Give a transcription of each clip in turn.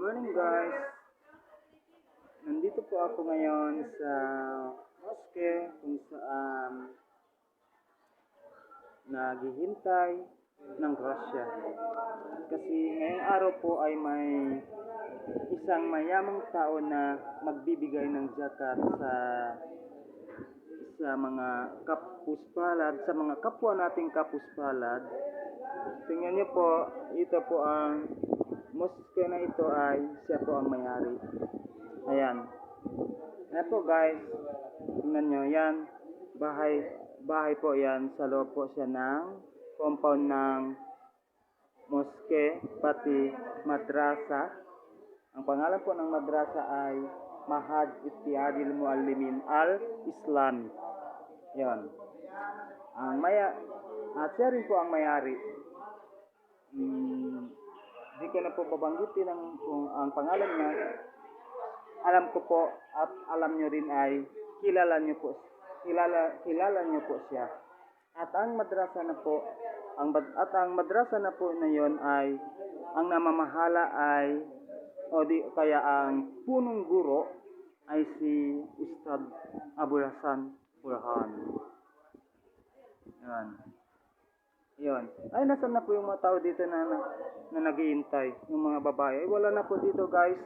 Morning guys! Nandito po ako ngayon sa mosque kung saan naghihintay ng grasya. Kasi ngayong araw po ay may isang mayamang tao na magbibigay ng zakat sa mga kapuspalad, sa mga kapwa nating kapuspalad. Tingnan niyo po, ito po ang mosque na ito ay siya po ang may-ari. Ayan. Ayan po guys. Tingnan nyo, yan. Bahay po yan. Sa loob po siya ng compound ng mosque, pati madrasa. Ang pangalan po ng madrasa ay Mahad Ittihadil Muallimin Al-Islami. Yan. At siya rin po ang may-ari. Hindi ko na po babanggitin kung ang pangalan niya. Alam ko po at alam nyo rin ay kilala nyo po siya. At ang madrasa na po, ang madrasa na po na yon ay ang namamahala ay kaya ang punong guro ay si Ustad Abul Hasan Burhan. Yan. Yun. Ay, nasan na po yung mga tao dito na naghihintay? Yung mga babae. Ay, wala na po dito, guys.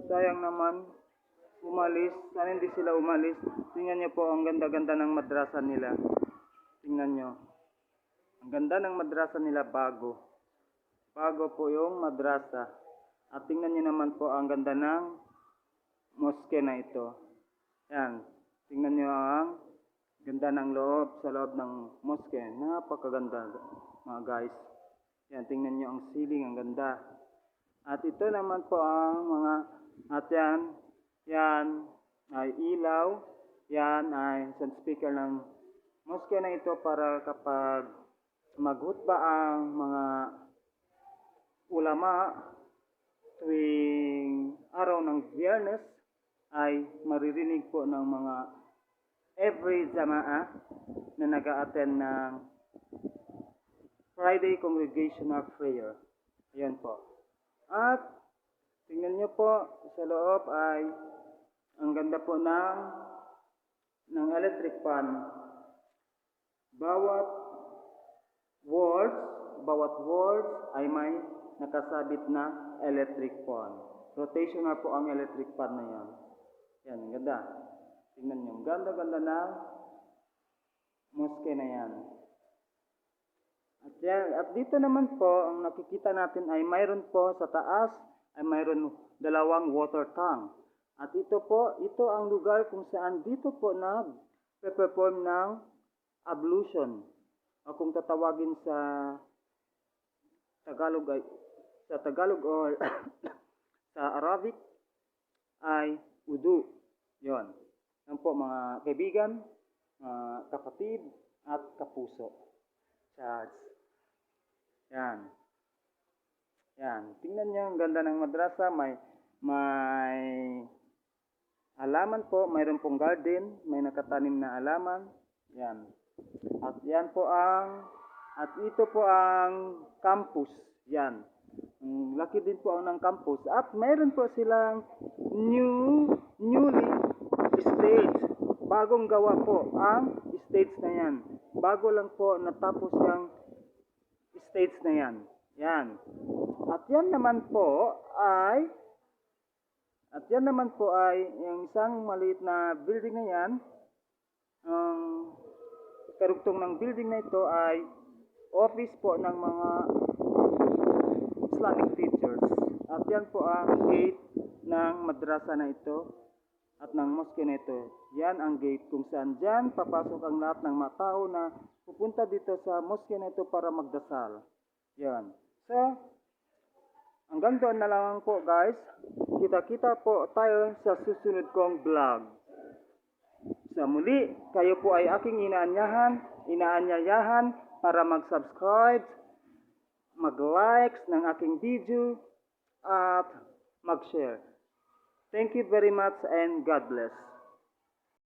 Sayang naman. Umalis. Sana hindi sila umalis. Tingnan nyo po, ang ganda-ganda ng madrasa nila. Tingnan nyo. Ang ganda ng madrasa nila, bago. Bago po yung madrasa. At tingnan nyo naman po, ang ganda ng mosque na ito. Yan. Tingnan nyo ang ganda ng loob, sa loob ng mosque. Napakaganda mga guys. Yan, tingnan nyo ang ceiling, ang ganda. At ito naman po ang mga, at yan ay ilaw. Yan ay isang speaker ng mosque na ito para kapag maghutba ang mga ulama tuwing araw ng Biyernes ay maririnig po ng mga every jamaah na nag-a-attend ng Friday Congregational Prayer. Ayan po. At tingnan nyo po sa loob ay ang ganda po ng electric fan. Bawat walls ay may nakasabit na electric fan. Rotational po ang electric fan na yan. Yan, ang ganda. Tingnan nyo, ganda-ganda na mosque na yan. At dito naman po, ang nakikita natin ay mayroon po sa taas, ay mayroon dalawang water tank. At ito ang lugar kung saan dito po nag-perform ng ablution. O kung tatawagin sa Tagalog or sa Arabic ay wudu. Yon. Yan po mga kaibigan, kapatid at kapuso. Charles. Yan. Yan. Tingnan niyo ang ganda ng madrasa. May halaman po. Mayroon pong garden. May nakatanim na halaman. Yan. At yan po at ito po ang campus. Yan. Laki din po ang ng campus. At mayroon po silang newly stage. Bagong gawa po ang stage na yan. Bago lang po natapos yung stage na yan. Yan. At yan naman po ay yung isang maliit na building na yan. Ang karugtong ng building na ito ay office po ng mga Islamic teachers. At yan po ang gate ng madrasa na ito at ng mosque na ito. Yan ang gate kung saan dyan papasok ang lahat ng mga tao na pupunta dito sa mosque na ito para magdasal. Yan. So, hanggang doon na lang po guys. Kita-kita po tayo sa susunod kong vlog. Sa muli, kayo po ay aking inaanyayahan para mag-subscribe, mag-likes ng aking video, at mag-share. Thank you very much and God bless.